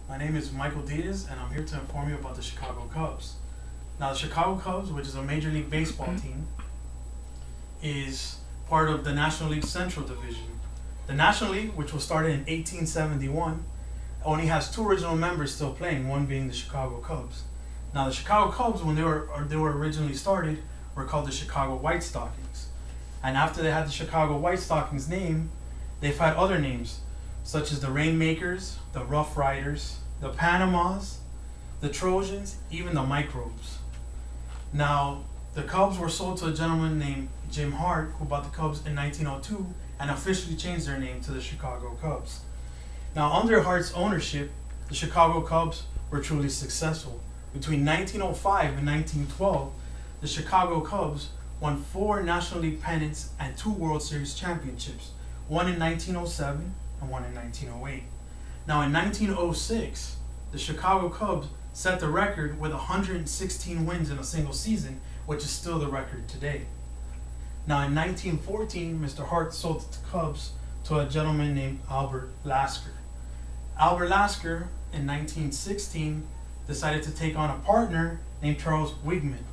My name is Michael Diaz, and I'm here to inform you about the Chicago Cubs. Now, the Chicago Cubs, which is a Major League Baseball team, is part of the National League Central Division. The National League, which was started in 1871, only has two original members still playing, one being the Chicago Cubs. Now, the Chicago Cubs, when they were originally started, were called the Chicago White Stockings. And after they had the Chicago White Stockings name, they've had other names, such as the Rainmakers, the Rough Riders, the Panamas, the Trojans, even the Microbes. Now, the Cubs were sold to a gentleman named Jim Hart, who bought the Cubs in 1902 and officially changed their name to the Chicago Cubs. Now, under Hart's ownership, the Chicago Cubs were truly successful. Between 1905 and 1912, the Chicago Cubs won 4 National League pennants and 2 World Series championships, one in 1907 and one in 1908. Now, in 1906, the Chicago Cubs set the record with 116 wins in a single season, which is still the record today. Now, in 1914, Mr. Hart sold the Cubs to a gentleman named Albert Lasker. Albert Lasker, in 1916, decided to take on a partner named Charles Wigman.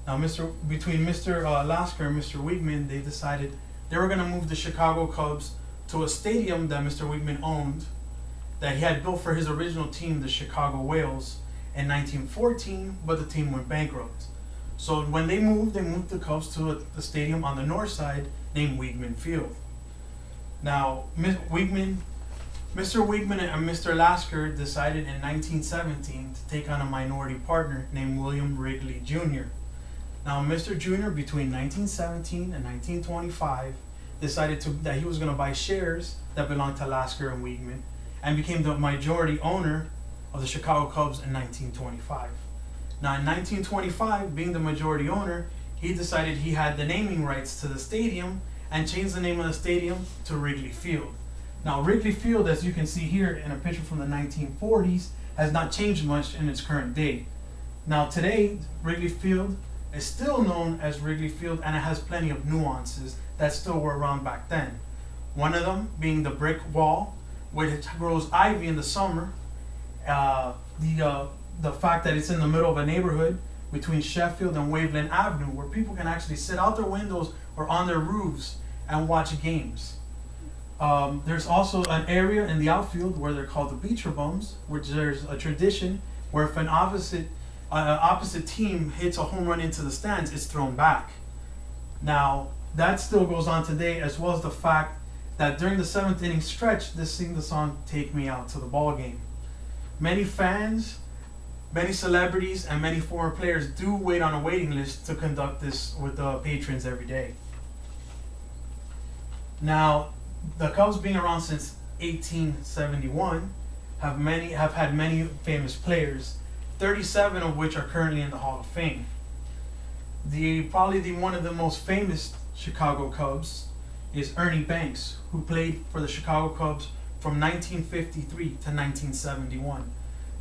Now, between Mr. Lasker and Mr. Wigman, they decided they were going to move the Chicago Cubs to a stadium that Mr. Wigman owned, that he had built for his original team, the Chicago Whales, in 1914, but the team went bankrupt. So when they moved the Cubs to a stadium on the north side named Wigman Field. Now, Mr. Wigman and Mr. Lasker decided in 1917 to take on a minority partner named William Wrigley Jr. Now, Mr. Jr., between 1917 and 1925, decided that he was going to buy shares that belonged to Lasker and Wigman, and became the majority owner of the Chicago Cubs in 1925. Now, in 1925, being the majority owner, he decided he had the naming rights to the stadium and changed the name of the stadium to Wrigley Field. Now, Wrigley Field, as you can see here in a picture from the 1940s, has not changed much in its current day. Now, today, Wrigley Field is still known as Wrigley Field, and it has plenty of nuances that still were around back then. One of them being the brick wall, which grows ivy in the summer. The fact that it's in the middle of a neighborhood between Sheffield and Waveland Avenue, where people can actually sit out their windows or on their roofs and watch games. There's also an area in the outfield where they're called the Beecher Bums, which there's a tradition where if an opposite team hits a home run into the stands, it's thrown back. Now, that still goes on today, as well as the fact that during the 7th inning stretch, they sing the song "Take Me Out to the Ball Game." Many fans, many celebrities, and many former players do wait on a waiting list to conduct this with the patrons every day. Now, the Cubs, being around since 1871, have had many famous players, 37 of which are currently in the Hall of Fame. Probably one of the most famous Chicago Cubs is Ernie Banks, who played for the Chicago Cubs from 1953 to 1971.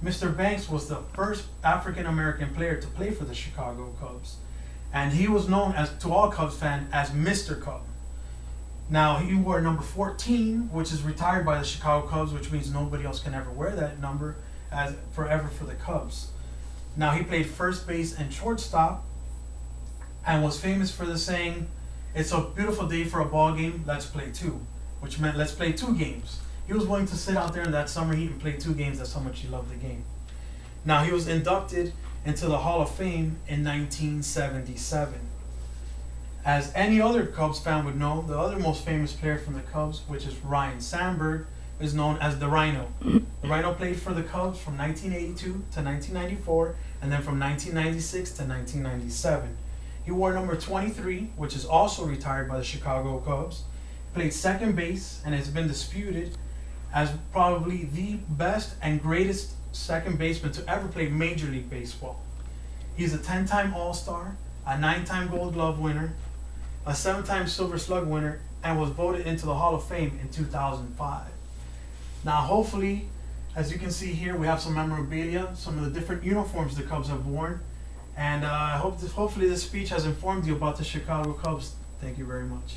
Mr. Banks was the first African-American player to play for the Chicago Cubs, and he was known to all Cubs fans as Mr. Cub. Now, he wore number 14, which is retired by the Chicago Cubs, which means nobody else can ever wear that number forever for the Cubs. Now, he played first base and shortstop, and was famous for the saying, "It's a beautiful day for a ball game, let's play 2," which meant let's play 2 games. He was willing to sit out there in that summer heat and play 2 games. That's how much he loved the game. Now, he was inducted into the Hall of Fame in 1977. As any other Cubs fan would know, the other most famous player from the Cubs, which is Ryne Sandberg, is known as the Rhino. The Rhino played for the Cubs from 1982 to 1994, and then from 1996 to 1997. He wore number 23, which is also retired by the Chicago Cubs. Played second base, and has been disputed as probably the best and greatest second baseman to ever play Major League Baseball. He's a 10-time All-Star, a 9-time Gold Glove winner, a 7-time Silver Slug winner, and was voted into the Hall of Fame in 2005. Now, hopefully, as you can see here, we have some memorabilia, some of the different uniforms the Cubs have worn. And hopefully this speech has informed you about the Chicago Cubs. Thank you very much.